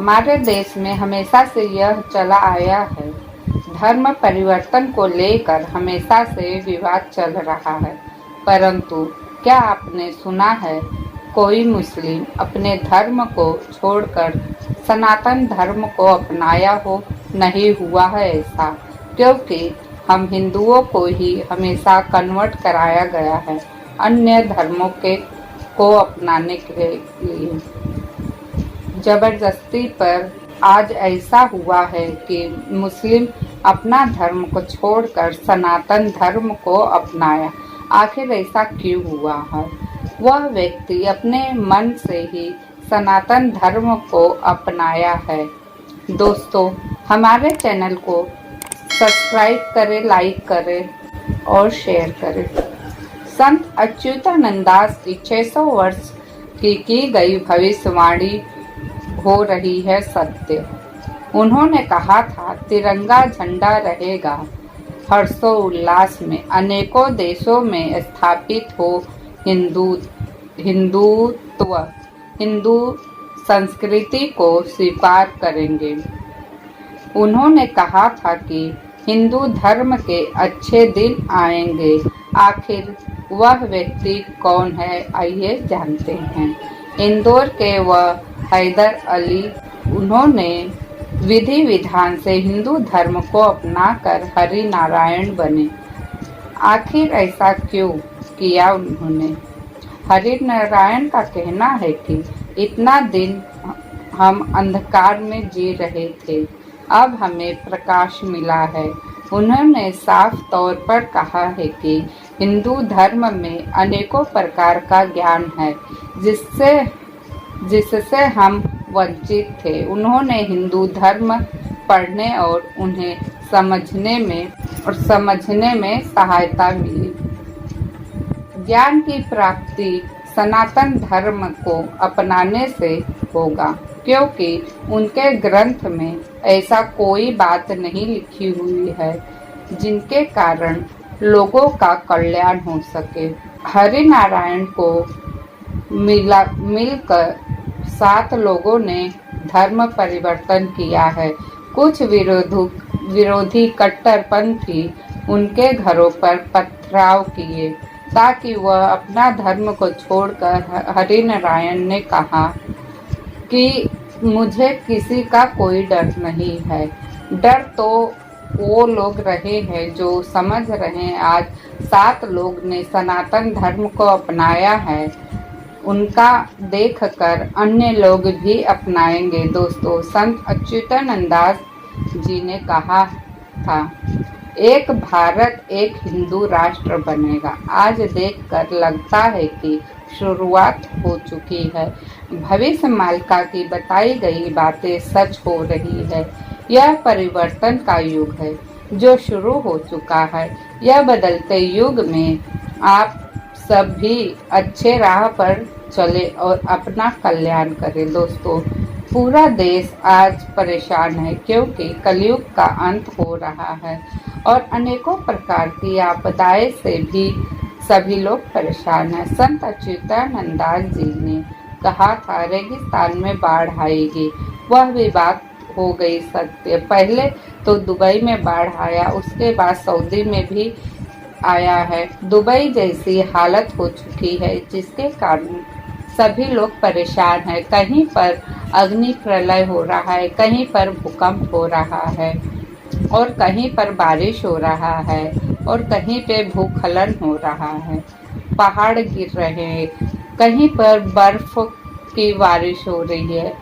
हमारे देश में हमेशा से यह चला आया है। धर्म परिवर्तन को लेकर हमेशा से विवाद चल रहा है, परंतु क्या आपने सुना है कोई मुस्लिम अपने धर्म को छोड़कर सनातन धर्म को अपनाया हो? नहीं हुआ है ऐसा, क्योंकि हम हिंदुओं को ही हमेशा कन्वर्ट कराया गया है अन्य धर्मों को अपनाने के लिए। जबरदस्ती पर आज ऐसा हुआ है कि मुस्लिम अपना धर्म को छोड़कर सनातन धर्म को अपनाया। आखिर ऐसा क्यों हुआ है? वह व्यक्ति अपने मन से ही सनातन धर्म को अपनाया है। दोस्तों, हमारे चैनल को सब्सक्राइब करें, लाइक करें और शेयर करें। संत अच्युतानंद दास की 600 वर्ष की गई भविष्यवाणी हो रही है सत्य। उन्होंने कहा था, तिरंगा झंडा रहेगा हर्षोल्लास में, अनेकों देशों में स्थापित हो हिंदुत्व, हिंदू संस्कृति को स्वीकार करेंगे। उन्होंने कहा था कि हिंदू धर्म के अच्छे दिन आएंगे। आखिर वह व्यक्ति कौन है, आइए जानते हैं। इंदौर के वह हैदर अली, उन्होंने विधि विधान से हिंदू धर्म को अपनाकर हरि नारायण बने। आखिर ऐसा क्यों किया उन्होंने? हरि नारायण का कहना है कि इतना दिन हम अंधकार में जी रहे थे, अब हमें प्रकाश मिला है। उन्होंने साफ तौर पर कहा है कि हिंदू धर्म में अनेकों प्रकार का ज्ञान है जिससे हम वंचित थे। उन्होंने हिंदू धर्म पढ़ने और उन्हें समझने में सहायता मिली। ज्ञान की प्राप्ति सनातन धर्म को अपनाने से होगा, क्योंकि उनके ग्रंथ में ऐसा कोई बात नहीं लिखी हुई है जिनके कारण लोगों का कल्याण हो सके। हरि नारायण को मिलकर 7 लोगों ने धर्म परिवर्तन किया है। कुछ विरोधी कट्टरपंथी उनके घरों पर पथराव किए ताकि वह अपना धर्म को छोड़कर हरि नारायण ने कहा कि मुझे किसी का कोई डर नहीं है। डर तो वो लोग रहे हैं जो समझ रहे हैं आज 7 लोग ने सनातन धर्म को अपनाया है, उनका देखकर अन्य लोग भी अपनाएंगे। दोस्तों, संत अच्युतानंद दास जी ने कहा था, एक भारत एक हिंदू राष्ट्र बनेगा। आज देखकर लगता है कि शुरुआत हो चुकी है। भविष्य मालिका की बताई गई बातें सच हो रही है। यह परिवर्तन का युग है जो शुरू हो चुका है। यह बदलते युग में आप सब भी अच्छे राह पर चले और अपना कल्याण करें। दोस्तों, पूरा देश आज परेशान है क्योंकि कलयुग का अंत हो रहा है और अनेकों प्रकार की आपदाएं से भी सभी लोग परेशान हैं। संत अच्युतानंद दास जी ने कहा था, रेगिस्तान में बाढ़ आएगी। वह भी बात हो गई सत्य। पहले तो दुबई में बाढ़ आया, उसके बाद सऊदी में भी आया है। दुबई जैसी हालत हो चुकी है जिसके कारण सभी लोग परेशान हैं। कहीं पर अग्नि प्रलय हो रहा है, कहीं पर भूकंप हो रहा है और कहीं पर बारिश हो रहा है और कहीं पे भूस्खलन हो रहा है, पहाड़ गिर रहे हैं, कहीं पर बर्फ की बारिश हो रही है,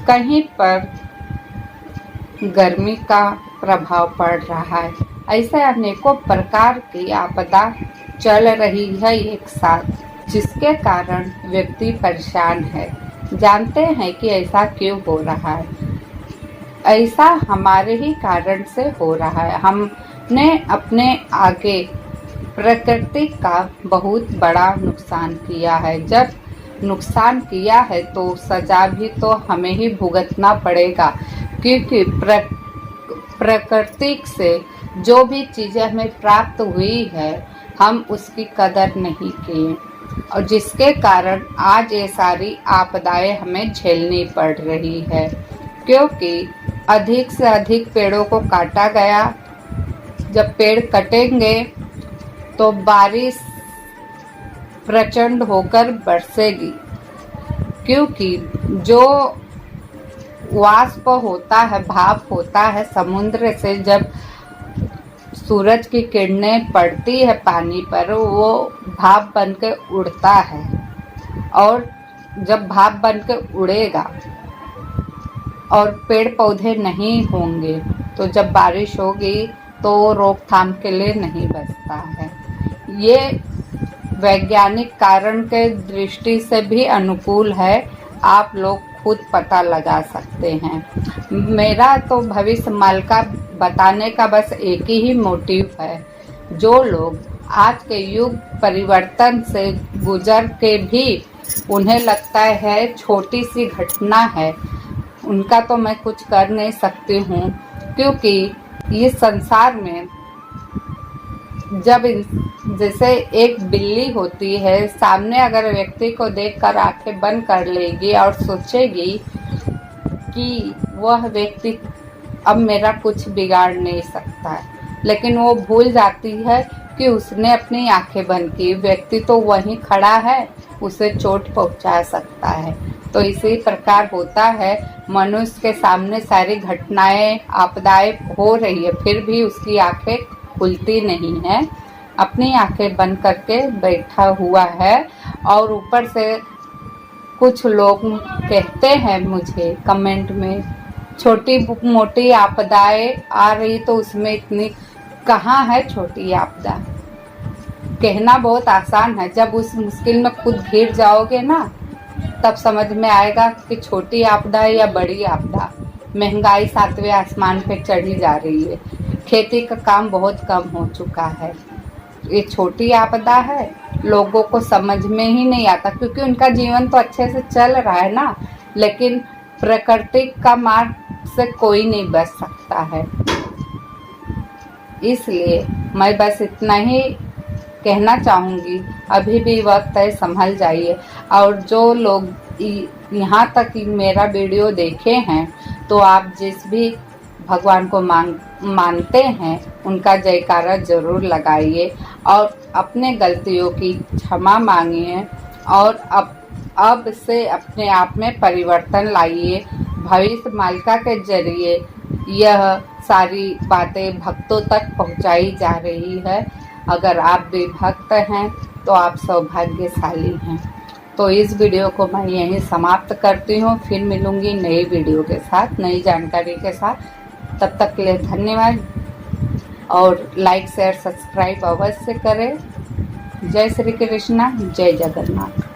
कहीं पर गर्मी का प्रभाव पड़ रहा है। ऐसे अनेकों प्रकार की आपदा चल रही है एक साथ, जिसके कारण व्यक्ति परेशान है। जानते हैं कि ऐसा क्यों हो रहा है? ऐसा हमारे ही कारण से हो रहा है। हमने अपने आगे प्रकृति का बहुत बड़ा नुकसान किया है। जब नुकसान किया है तो सजा भी तो हमें ही भुगतना पड़ेगा, क्योंकि प्रकृति से जो भी चीज़ें हमें प्राप्त हुई है हम उसकी कदर नहीं किए और जिसके कारण आज ये सारी आपदाएं हमें झेलनी पड़ रही है। क्योंकि अधिक से अधिक पेड़ों को काटा गया। जब पेड़ कटेंगे तो बारिश प्रचंड होकर बरसेगी, क्योंकि जो वाष्प होता है, भाप होता है समुद्र से, जब सूरज की किरणें पड़ती है पानी पर, वो भाप बनकर उड़ता है। और जब भाप बनकर उड़ेगा और पेड़ पौधे नहीं होंगे तो जब बारिश होगी तो रोकथाम के लिए नहीं बचता है। ये वैज्ञानिक कारण के दृष्टि से भी अनुकूल है, आप लोग खुद पता लगा सकते हैं। मेरा तो भविष्य माल का बताने का बस एक ही मोटिव है। जो लोग आज के युग परिवर्तन से गुजर के भी उन्हें लगता है छोटी सी घटना है, उनका तो मैं कुछ कर नहीं सकती हूँ, क्योंकि इस संसार में जब जैसे एक बिल्ली होती है, सामने अगर व्यक्ति को देखकर आंखें बंद कर लेगी और सोचेगी कि वह व्यक्ति अब मेरा कुछ बिगाड़ नहीं सकता है, लेकिन वो भूल जाती है कि उसने अपनी आंखें बंद की, व्यक्ति तो वहीं खड़ा है, उसे चोट पहुंचा सकता है। तो इसी प्रकार होता है, मनुष्य के सामने सारी घटनाएं, आपदाएं हो रही है, फिर भी उसकी आंखें खुलती नहीं है, अपनी आंखें बंद करके बैठा हुआ है। और ऊपर से कुछ लोग कहते हैं मुझे कमेंट में, छोटी मोटी आपदाएं आ रही तो उसमें इतनी कहाँ है छोटी आपदा। कहना बहुत आसान है, जब उस मुश्किल में खुद घिर जाओगे ना, तब समझ में आएगा कि छोटी आपदा है या बड़ी आपदा। महंगाई 7वें आसमान पे चढ़ी जा रही है, खेती का काम बहुत कम हो चुका है, ये छोटी आपदा है। लोगों को समझ में ही नहीं आता, क्योंकि उनका जीवन तो अच्छे से चल रहा है ना, लेकिन प्रकृति का मार से कोई नहीं बच सकता है। इसलिए मैं बस इतना ही कहना चाहूँगी, अभी भी वक्त है, संभल जाइए। और जो लोग यहाँ तक मेरा वीडियो देखे हैं, तो आप जिस भी भगवान को मानते हैं उनका जयकारा जरूर लगाइए और अपने गलतियों की क्षमा मांगिए और अब से अपने आप में परिवर्तन लाइए। भविष्य मालिका के जरिए यह सारी बातें भक्तों तक पहुंचाई जा रही है। अगर आप भी भक्त हैं तो आप सौभाग्यशाली हैं। तो इस वीडियो को मैं यहीं समाप्त करती हूँ, फिर मिलूंगी नई वीडियो के साथ, नई जानकारी के साथ। तब तक के लिए धन्यवाद और लाइक शेयर सब्सक्राइब अवश्य करें। जय श्री कृष्णा, जय जगन्नाथ।